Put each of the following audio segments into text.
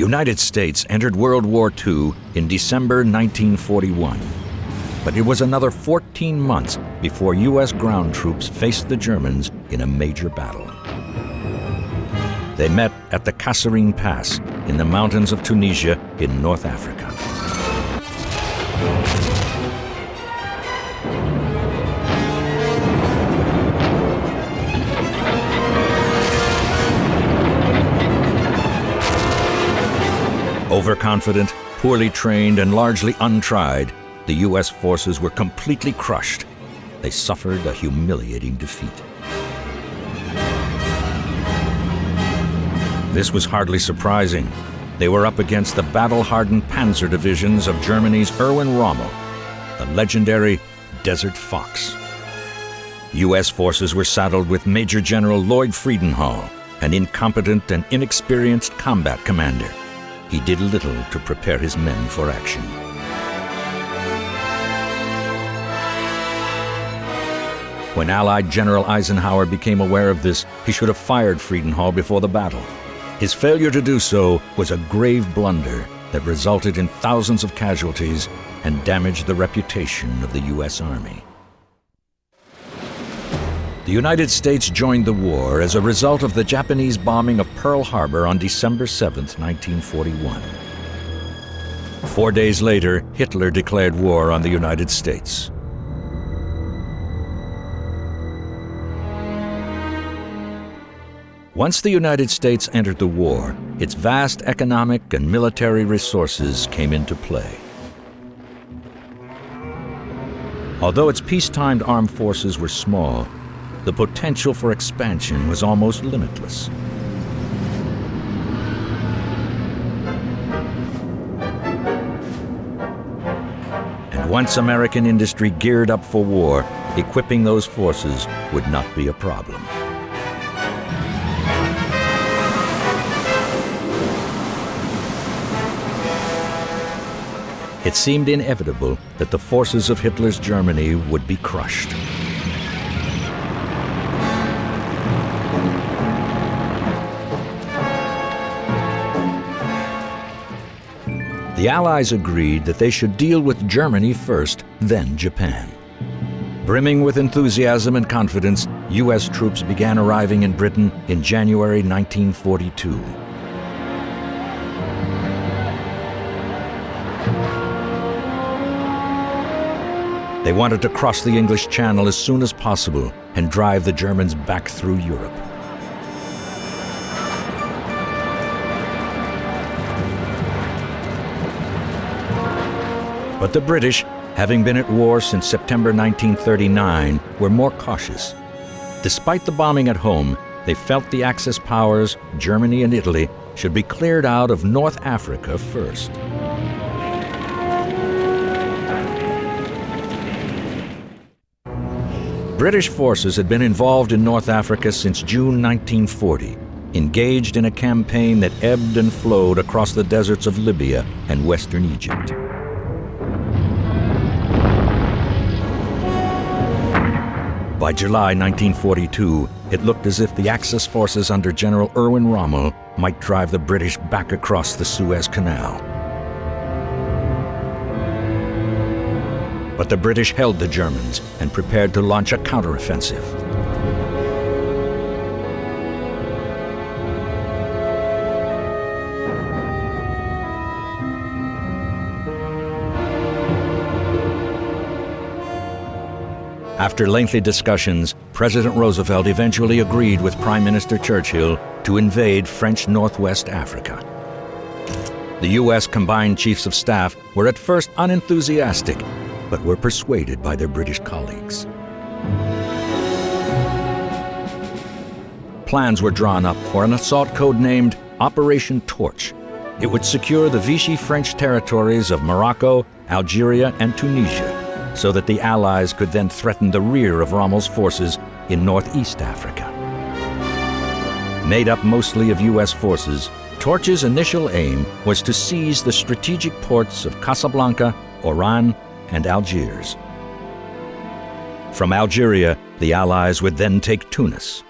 United States entered World War II in December 1941. But it was another 14 months before U.S. ground troops faced the Germans in a major battle. They met at the Kasserine Pass in the mountains of Tunisia in North Africa. Overconfident, poorly trained, and largely untried, the U.S. forces were completely crushed. They suffered a humiliating defeat. This was hardly surprising. They were up against the battle-hardened panzer divisions of Germany's Erwin Rommel, the legendary Desert Fox. U.S. forces were saddled with Major General Lloyd Friedenhall, an incompetent and inexperienced combat commander. He did little to prepare his men for action. When Allied General Eisenhower became aware of this, he should have fired Friedenhall before the battle. His failure to do so was a grave blunder that resulted in thousands of casualties and damaged the reputation of the U.S. Army. The United States joined the war as a result of the Japanese bombing of Pearl Harbor on December 7, 1941. 4 days later, Hitler declared war on the United States. Once the United States entered the war, its vast economic and military resources came into play. Although its peacetime armed forces were small, the potential for expansion was almost limitless. And once American industry geared up for war, equipping those forces would not be a problem. It seemed inevitable that the forces of Hitler's Germany would be crushed. The Allies agreed that they should deal with Germany first, then Japan. Brimming with enthusiasm and confidence, U.S. troops began arriving in Britain in January 1942. They wanted to cross the English Channel as soon as possible and drive the Germans back through Europe. But the British, having been at war since September 1939, were more cautious. Despite the bombing at home, they felt the Axis powers, Germany and Italy, should be cleared out of North Africa first. British forces had been involved in North Africa since June 1940, engaged in a campaign that ebbed and flowed across the deserts of Libya and western Egypt. By July 1942, it looked as if the Axis forces under General Erwin Rommel might drive the British back across the Suez Canal. But the British held the Germans and prepared to launch a counteroffensive. After lengthy discussions, President Roosevelt eventually agreed with Prime Minister Churchill to invade French Northwest Africa. The U.S. combined chiefs of staff were at first unenthusiastic, but were persuaded by their British colleagues. Plans were drawn up for an assault codenamed Operation Torch. It would secure the Vichy French territories of Morocco, Algeria, and Tunisia, so that the Allies could then threaten the rear of Rommel's forces in northeast Africa. Made up mostly of U.S. forces, Torch's initial aim was to seize the strategic ports of Casablanca, Oran, and Algiers. From Algeria, the Allies would then take Tunis.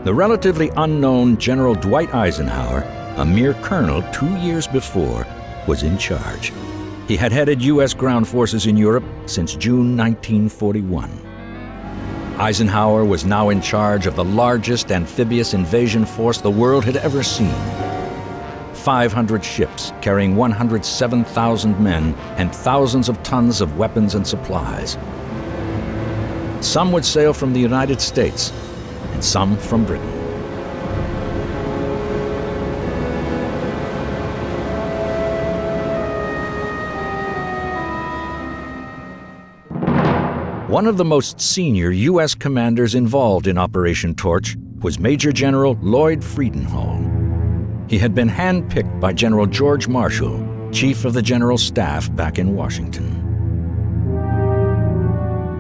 The relatively unknown General Dwight Eisenhower a mere colonel 2 years before, was in charge. He had headed U.S. ground forces in Europe since June 1941. Eisenhower was now in charge of the largest amphibious invasion force the world had ever seen. 500 ships carrying 107,000 men and thousands of tons of weapons and supplies. Some would sail from the United States and some from Britain. One of the most senior U.S. commanders involved in Operation Torch was Major General Lloyd Friedenhall. He had been handpicked by General George Marshall, Chief of the General Staff back in Washington.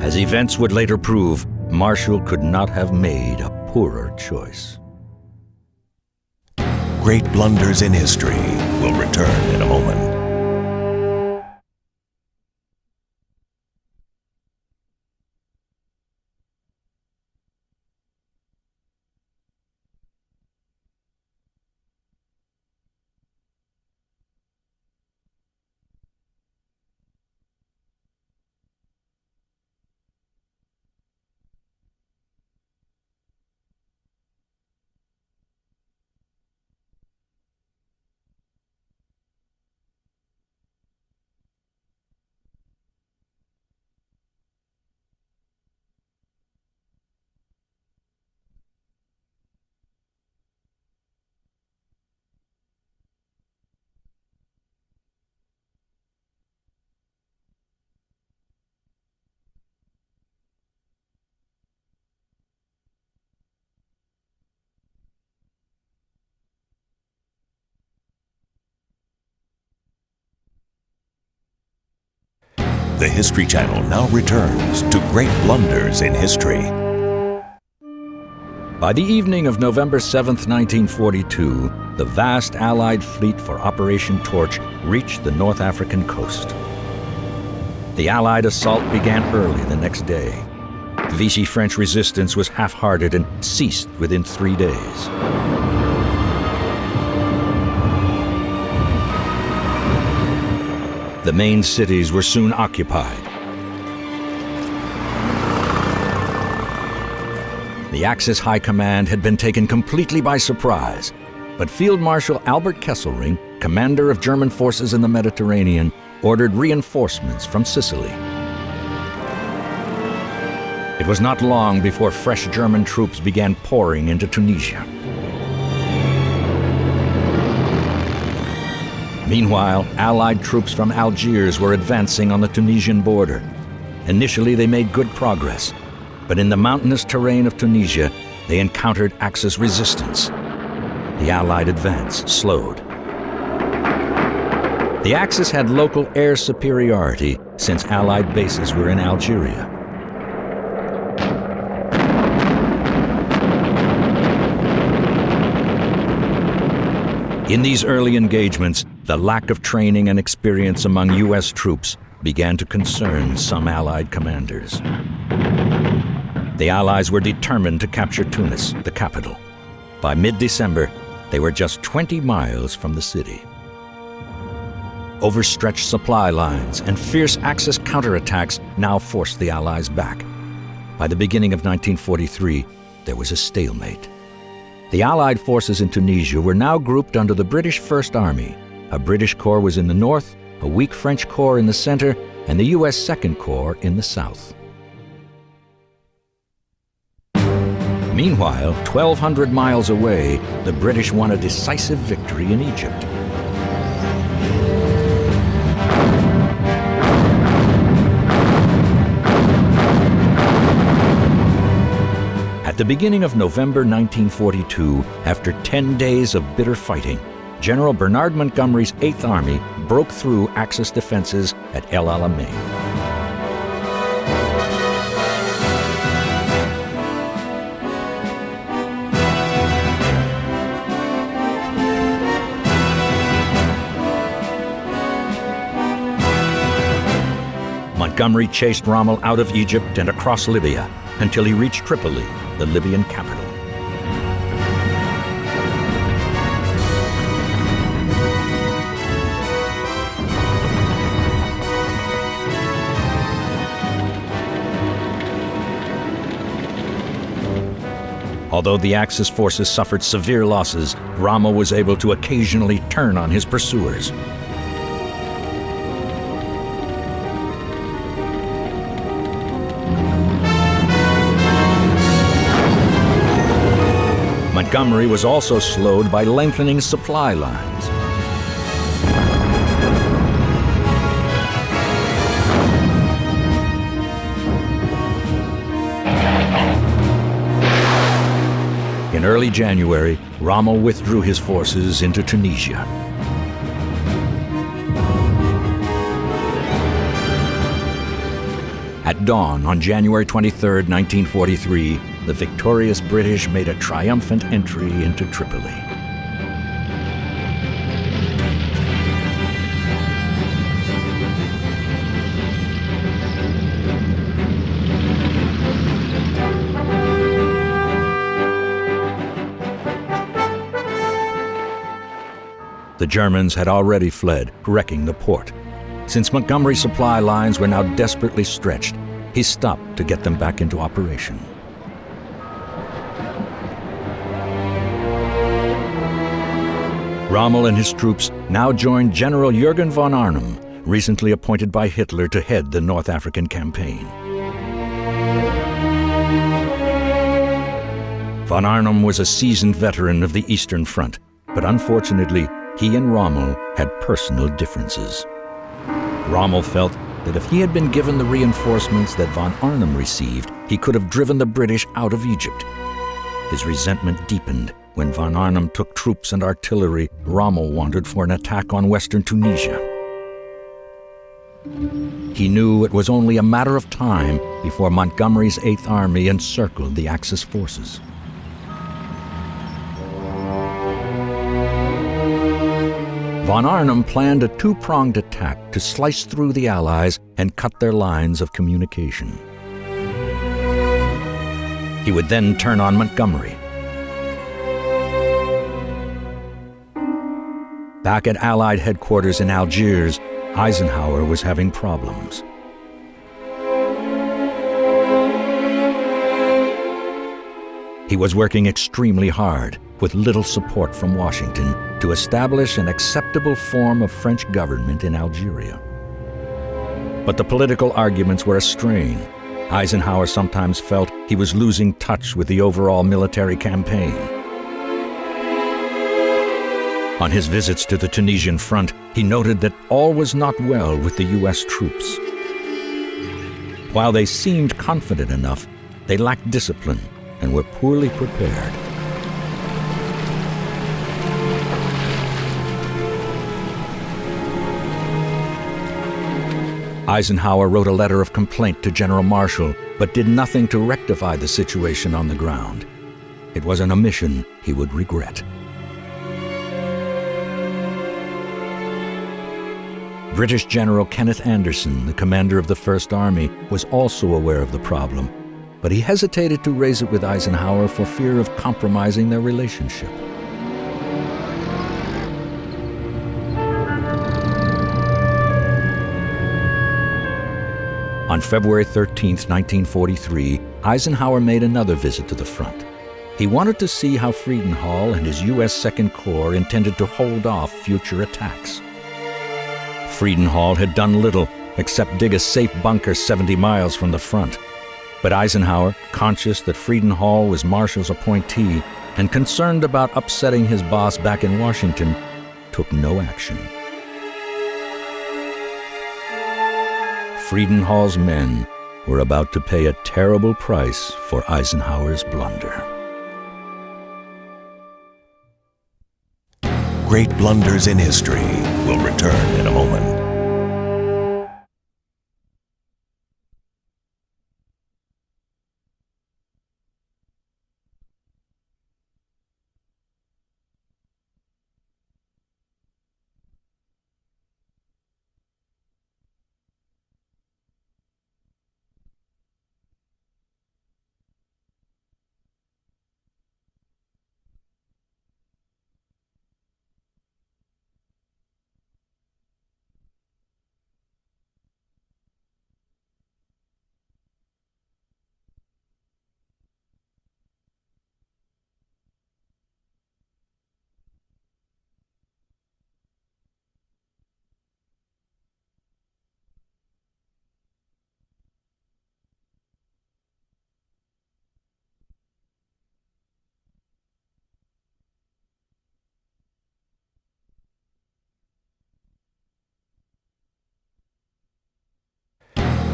As events would later prove, Marshall could not have made a poorer choice. Great Blunders in History will return in a moment. The History Channel now returns to Great Blunders in History. By the evening of November 7, 1942, the vast Allied fleet for Operation Torch reached the North African coast. The Allied assault began early the next day. The Vichy French resistance was half-hearted and ceased within 3 days. The main cities were soon occupied. The Axis High Command had been taken completely by surprise, but Field Marshal Albert Kesselring, commander of German forces in the Mediterranean, ordered reinforcements from Sicily. It was not long before fresh German troops began pouring into Tunisia. Meanwhile, Allied troops from Algiers were advancing on the Tunisian border. Initially, they made good progress, but in the mountainous terrain of Tunisia, they encountered Axis resistance. The Allied advance slowed. The Axis had local air superiority since Allied bases were in Algeria. In these early engagements, the lack of training and experience among U.S. troops began to concern some Allied commanders. The Allies were determined to capture Tunis, the capital. By mid-December, they were just 20 miles from the city. Overstretched supply lines and fierce Axis counterattacks now forced the Allies back. By the beginning of 1943, there was a stalemate. The Allied forces in Tunisia were now grouped under the British First Army. A British Corps was in the north, a weak French Corps in the center, and the U.S. Second Corps in the south. Meanwhile, 1,200 miles away, the British won a decisive victory in Egypt. At the beginning of November 1942, after 10 days of bitter fighting, General Bernard Montgomery's 8th Army broke through Axis defenses at El Alamein. Montgomery chased Rommel out of Egypt and across Libya until he reached Tripoli, the Libyan capital. Although the Axis forces suffered severe losses, Rommel was able to occasionally turn on his pursuers. Montgomery was also slowed by lengthening supply lines. In early January, Rommel withdrew his forces into Tunisia. At dawn on January 23, 1943, the victorious British made a triumphant entry into Tripoli. The Germans had already fled, wrecking the port. Since Montgomery's supply lines were now desperately stretched, he stopped to get them back into operation. Rommel and his troops now joined General Jürgen von Arnim, recently appointed by Hitler to head the North African campaign. Von Arnim was a seasoned veteran of the Eastern Front, but unfortunately, he and Rommel had personal differences. Rommel felt that if he had been given the reinforcements that von Arnim received, he could have driven the British out of Egypt. His resentment deepened when von Arnim took troops and artillery Rommel wanted for an attack on western Tunisia. He knew it was only a matter of time before Montgomery's Eighth Army encircled the Axis forces. Von Arnim planned a two-pronged attack to slice through the Allies and cut their lines of communication. He would then turn on Montgomery. Back at Allied headquarters in Algiers, Eisenhower was having problems. He was working extremely hard, with little support from Washington, to establish an acceptable form of French government in Algeria. But the political arguments were a strain. Eisenhower sometimes felt he was losing touch with the overall military campaign. On his visits to the Tunisian front, he noted that all was not well with the U.S. troops. While they seemed confident enough, they lacked discipline and were poorly prepared. Eisenhower wrote a letter of complaint to General Marshall, but did nothing to rectify the situation on the ground. It was an omission he would regret. British General Kenneth Anderson, the commander of the First Army, was also aware of the problem, but he hesitated to raise it with Eisenhower for fear of compromising their relationship. On February 13, 1943, Eisenhower made another visit to the front. He wanted to see how Friedenthal and his U.S. Second Corps intended to hold off future attacks. Friedenthal had done little except dig a safe bunker 70 miles from the front. But Eisenhower, conscious that Friedenthal was Marshall's appointee and concerned about upsetting his boss back in Washington, took no action. Friedenthal's men were about to pay a terrible price for Eisenhower's blunder. Great Blunders in History will return in a moment.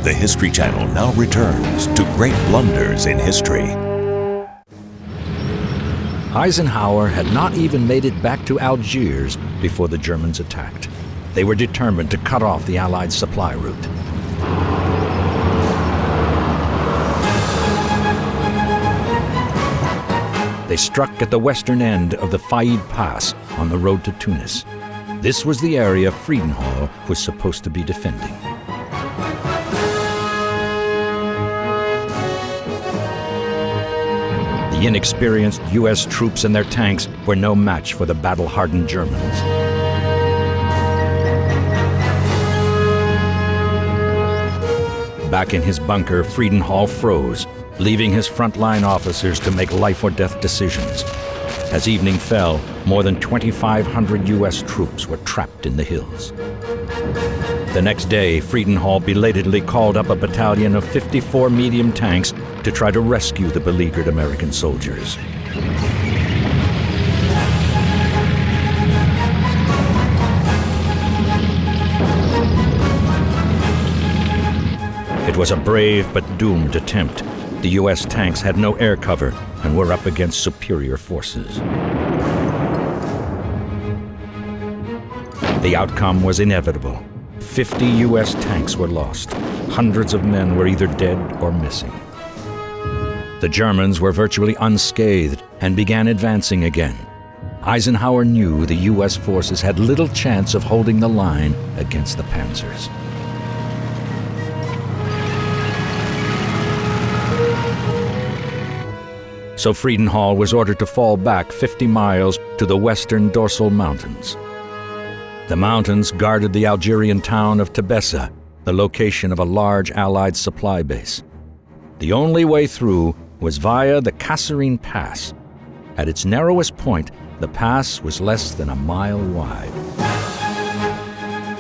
The History Channel now returns to Great Blunders in History. Eisenhower had not even made it back to Algiers before the Germans attacked. They were determined to cut off the Allied supply route. They struck at the western end of the Kasserine Pass on the road to Tunis. This was the area Friedenhall was supposed to be defending. The inexperienced U.S. troops and their tanks were no match for the battle-hardened Germans. Back in his bunker, Friedenhall froze, leaving his frontline officers to make life-or-death decisions. As evening fell, more than 2,500 U.S. troops were trapped in the hills. The next day, Friedenhall belatedly called up a battalion of 54 medium tanks to try to rescue the beleaguered American soldiers. It was a brave but doomed attempt. The U.S. tanks had no air cover and were up against superior forces. The outcome was inevitable. 50 U.S. tanks were lost. Hundreds of men were either dead or missing. The Germans were virtually unscathed and began advancing again. Eisenhower knew the U.S. forces had little chance of holding the line against the panzers. So Friedenhall was ordered to fall back 50 miles to the western Dorsal Mountains. The mountains guarded the Algerian town of Tebessa, the location of a large Allied supply base. The only way through was via the Kasserine Pass. At its narrowest point, the pass was less than a mile wide.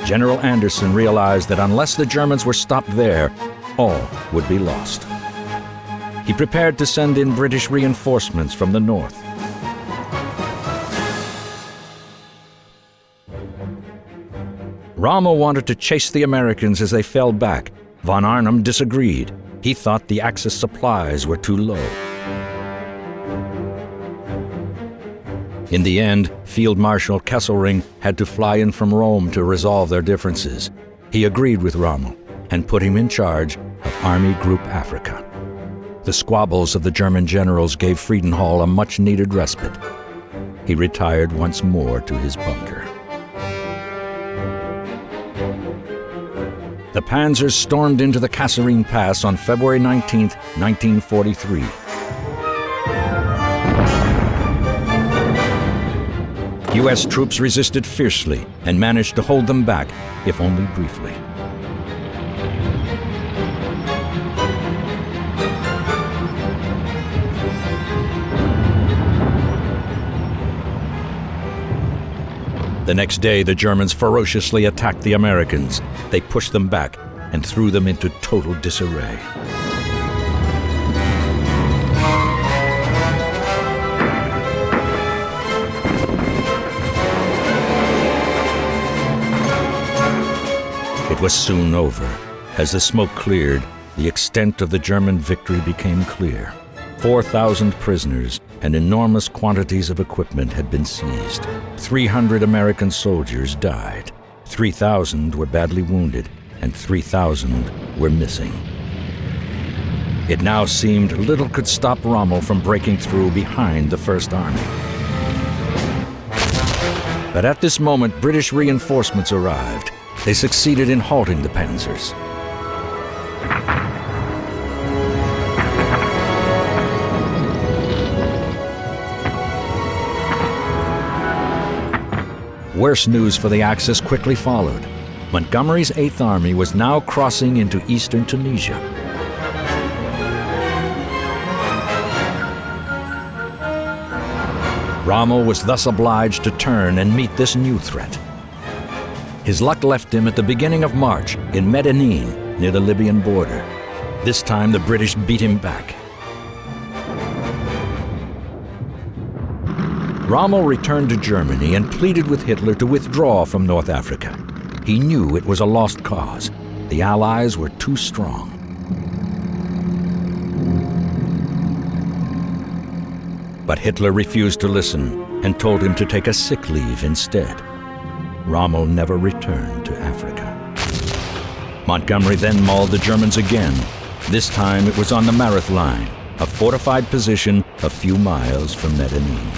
General Anderson realized that unless the Germans were stopped there, all would be lost. He prepared to send in British reinforcements from the north. Rommel wanted to chase the Americans as they fell back. Von Arnim disagreed. He thought the Axis supplies were too low. In the end, Field Marshal Kesselring had to fly in from Rome to resolve their differences. He agreed with Rommel and put him in charge of Army Group Africa. The squabbles of the German generals gave Friedenhall a much-needed respite. He retired once more to his bunker. The panzers stormed into the Kasserine Pass on February 19, 1943. U.S. troops resisted fiercely and managed to hold them back, if only briefly. The next day, the Germans ferociously attacked the Americans. They pushed them back and threw them into total disarray. It was soon over. As the smoke cleared, the extent of the German victory became clear. 4,000 prisoners and enormous quantities of equipment had been seized. 300 American soldiers died. 3,000 were badly wounded, and 3,000 were missing. It now seemed little could stop Rommel from breaking through behind the First Army. But at this moment, British reinforcements arrived. They succeeded in halting the panzers. Worse news for the Axis quickly followed. Montgomery's 8th Army was now crossing into eastern Tunisia. Rommel was thus obliged to turn and meet this new threat. His luck left him at the beginning of March in Medellin, near the Libyan border. This time the British beat him back. Rommel returned to Germany and pleaded with Hitler to withdraw from North Africa. He knew it was a lost cause. The Allies were too strong. But Hitler refused to listen and told him to take a sick leave instead. Rommel never returned to Africa. Montgomery then mauled the Germans again. This time it was on the Mareth Line, a fortified position a few miles from Medellin.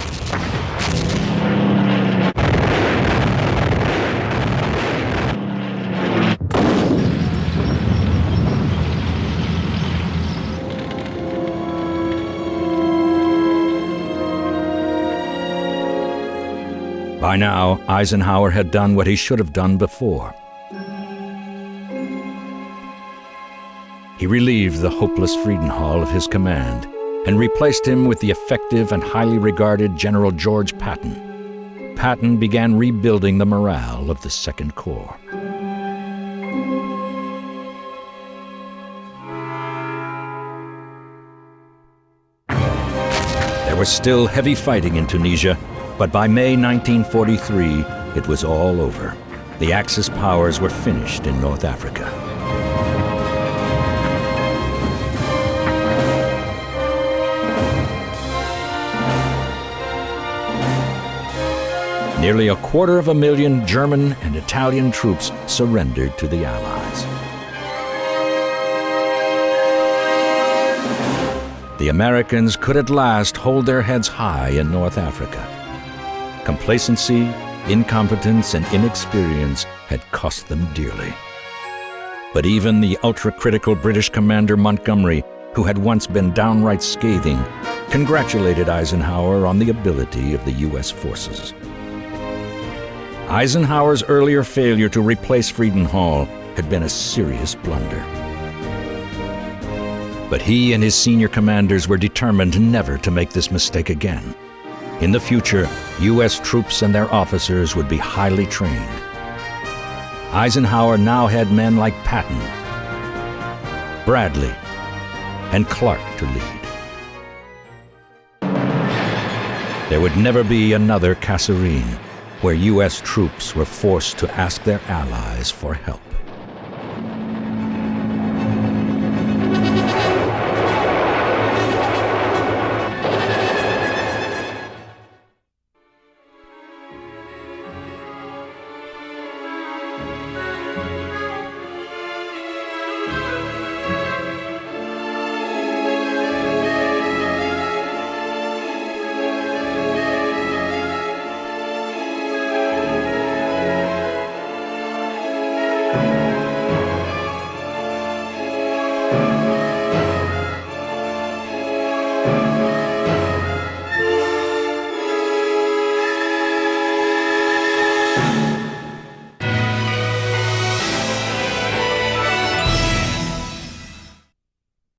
By now, Eisenhower had done what he should have done before. He relieved the hopeless Friedenthal of his command and replaced him with the effective and highly regarded General George Patton. Patton began rebuilding the morale of the Second Corps. There was still heavy fighting in Tunisia, but by May 1943, it was all over. The Axis powers were finished in North Africa. Nearly 250,000 German and Italian troops surrendered to the Allies. The Americans could at last hold their heads high in North Africa. Complacency, incompetence, and inexperience had cost them dearly. But even the ultra-critical British commander Montgomery, who had once been downright scathing, congratulated Eisenhower on the ability of the U.S. forces. Eisenhower's earlier failure to replace Friedenthal had been a serious blunder. But he and his senior commanders were determined never to make this mistake again. In the future, U.S. troops and their officers would be highly trained. Eisenhower now had men like Patton, Bradley, and Clark to lead. There would never be another Kasserine, where U.S. troops were forced to ask their allies for help.